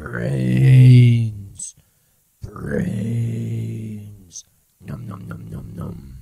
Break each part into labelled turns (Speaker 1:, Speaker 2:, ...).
Speaker 1: Brains. Brains. Num num num num num.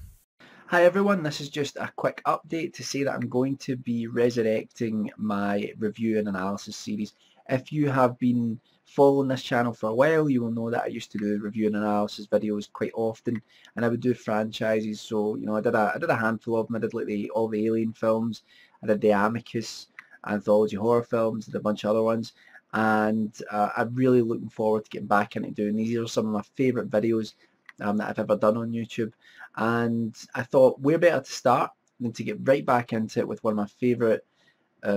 Speaker 2: Hi everyone, this is just a quick update to say that I'm going to be resurrecting my review and analysis series. If you have been following this channel for a while, you will know that I used to do review and analysis videos quite often, and I would do franchises. So I did a handful of them. I did like all the Alien films, I did the Amicus anthology horror films, did a bunch of other ones, and I'm really looking forward to getting back into doing these. These are some of my favourite videos that I've ever done on YouTube, and I thought where better to start than to get right back into it with one of my favourite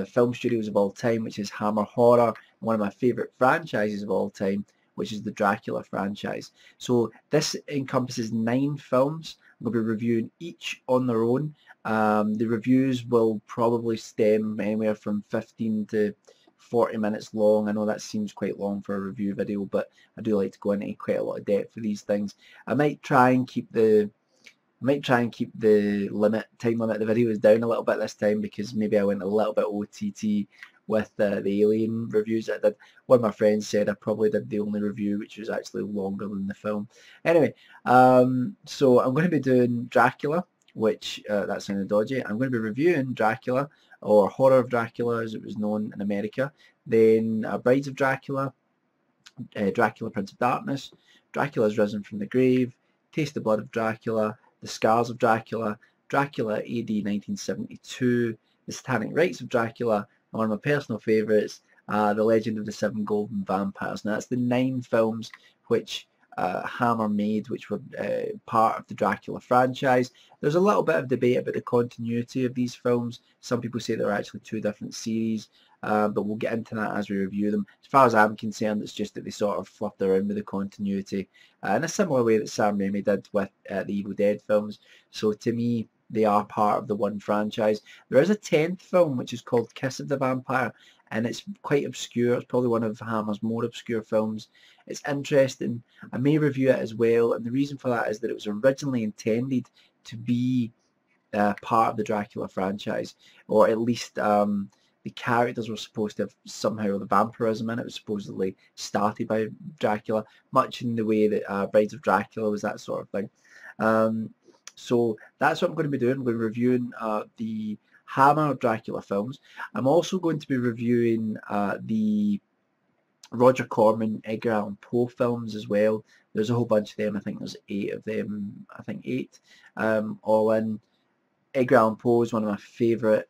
Speaker 2: film studios of all time, which is Hammer Horror, and one of my favourite franchises of all time, which is the Dracula franchise. So this encompasses 9 films. I'm going to be reviewing each on their own. The reviews will probably stem anywhere from 15 to 40 minutes long. I know that seems quite long for a review video, but I do like to go into quite a lot of depth for these things. I might try and keep the time limit of the videos down a little bit this time, because maybe I went a little bit OTT with the Alien reviews I did. One of my friends said I probably did the only review which was actually longer than the film. Anyway, so I'm going to be doing Dracula, which that sounded dodgy. I'm going to be reviewing Dracula, or Horror of Dracula as it was known in America. Then Brides of Dracula, Dracula Prince of Darkness, Dracula's Risen from the Grave, Taste the Blood of Dracula, The Scars of Dracula, Dracula AD 1972, The Satanic Rites of Dracula, and one of my personal favourites, The Legend of the Seven Golden Vampires. Now that's the 9 films which Hammer made, which were part of the Dracula franchise. There's a little bit of debate about the continuity of these films. Some people say they're actually 2 different series, but we'll get into that as we review them. As far as I'm concerned, it's just that they sort of fluffed around with the continuity in a similar way that Sam Raimi did with the Evil Dead films. So to me, they are part of the one franchise. There is a 10th film which is called Kiss of the Vampire, and it's quite obscure. It's probably one of Hammer's more obscure films. It's interesting. I may review it as well, and the reason for that is that it was originally intended to be part of the Dracula franchise, or at least the characters were supposed to have somehow the vampirism in it. It was supposedly started by Dracula, much in the way that Brides of Dracula was that sort of thing. So that's what I'm going to be doing. We're reviewing the Hammer Dracula films. I'm also going to be reviewing the Roger Corman, Edgar Allan Poe films as well. There's a whole bunch of them. I think there's 8 of them. I think 8 all in. Edgar Allan Poe is one of my favourite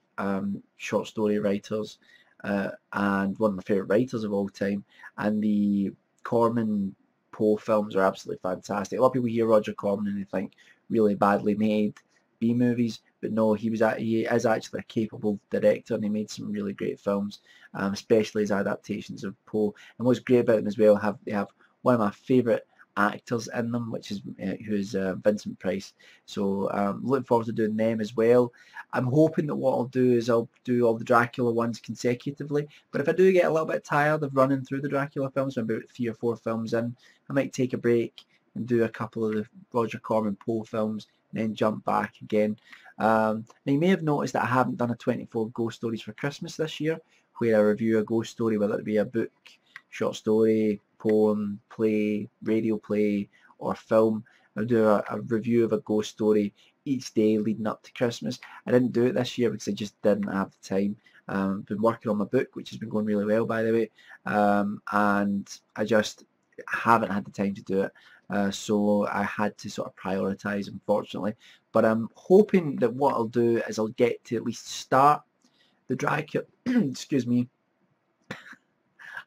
Speaker 2: short story writers and one of my favourite writers of all time. And the Corman Poe films are absolutely fantastic. A lot of people hear Roger Corman and they think really badly made B-movies, but no, he is actually a capable director, and he made some really great films, especially his adaptations of Poe. And what's great about them as well, they have one of my favourite actors in them, which is who's Vincent Price. So looking forward to doing them as well. I'm hoping that what I'll do is I'll do all the Dracula ones consecutively, but if I do get a little bit tired of running through the Dracula films, maybe about 3 or 4 films in, I might take a break and do a couple of the Roger Corman Poe films and then jump back again. Now you may have noticed that I haven't done a 24 ghost stories for Christmas this year, where I review a ghost story, whether it be a book, short story, poem, play, radio play, or film. I'll do a review of a ghost story each day leading up to Christmas. I didn't do it this year because I just didn't have the time. Been working on my book, which has been going really well, by the way, and I just haven't had the time to do it. So I had to sort of prioritize, unfortunately. But I'm hoping that what I'll do is I'll get to at least start the Dracula, excuse me,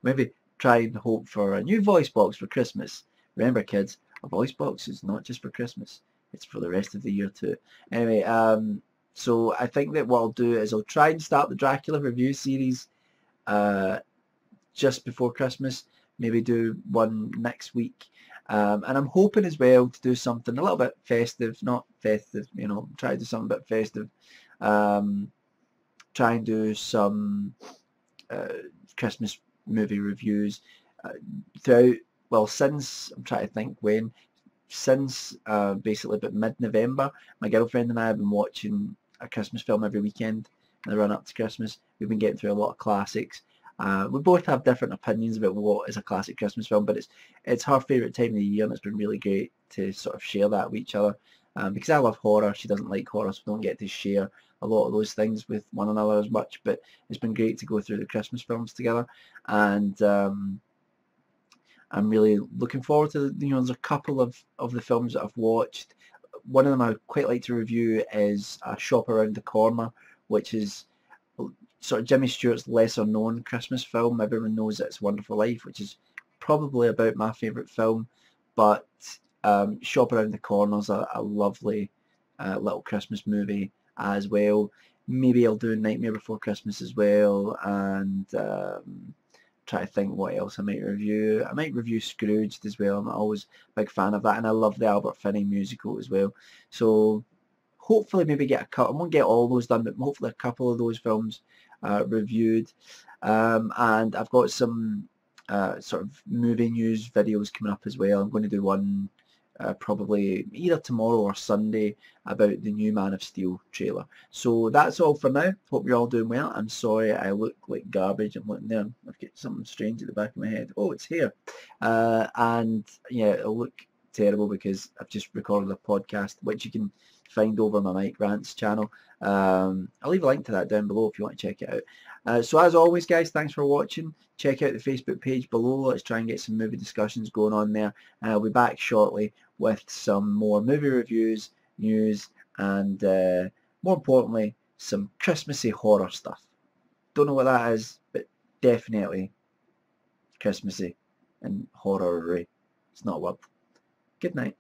Speaker 2: maybe try and hope for a new voice box for Christmas. Remember, kids, a voice box is not just for Christmas. It's for the rest of the year too. Anyway, so I think that what I'll do is I'll try and start the Dracula review series just before Christmas. Maybe do one next week. And I'm hoping as well to do something a little bit festive, not festive, try to do something a bit festive. Try and do some Christmas movie reviews throughout, well, since, I'm trying to think when, since basically about mid-November, my girlfriend and I have been watching a Christmas film every weekend in the run up to Christmas. We've been getting through a lot of classics, We both have different opinions about what is a classic Christmas film, but it's her favourite time of the year, and it's been really great to sort of share that with each other. Because I love horror, she doesn't like horror, so we don't get to share a lot of those things with one another as much. But it's been great to go through the Christmas films together, and I'm really looking forward to, there's a couple of the films that I've watched. One of them I would quite like to review is A Shop Around the Corner, which is sort of Jimmy Stewart's lesser known Christmas film. Everyone knows It's a Wonderful Life, which is probably about my favourite film, but Shop Around the Corner is a lovely little Christmas movie as well. Maybe I'll do Nightmare Before Christmas as well, and try to think what else I might review. I might review Scrooged as well. I'm always a big fan of that, and I love the Albert Finney musical as well. So hopefully maybe get a couple. I won't get all those done, but hopefully a couple of those films reviewed. And I've got some sort of movie news videos coming up as well. I'm going to do one probably either tomorrow or Sunday about the new Man of Steel trailer. So that's all for now. Hope you're all doing well. I'm sorry I look like garbage. I'm looking there. I've got something strange at the back of my head. Oh, it's here. And yeah, it'll look terrible because I've just recorded a podcast, which you can find over my Mike Rants channel. I'll leave a link to that down below if you want to check it out. So as always, guys, thanks for watching. Check out the Facebook page below. Let's try and get some movie discussions going on there. I'll be back shortly with some more movie reviews, news, and more importantly, some Christmassy horror stuff. Don't know what that is, but definitely Christmassy and horror-y. It's not a word. Good night.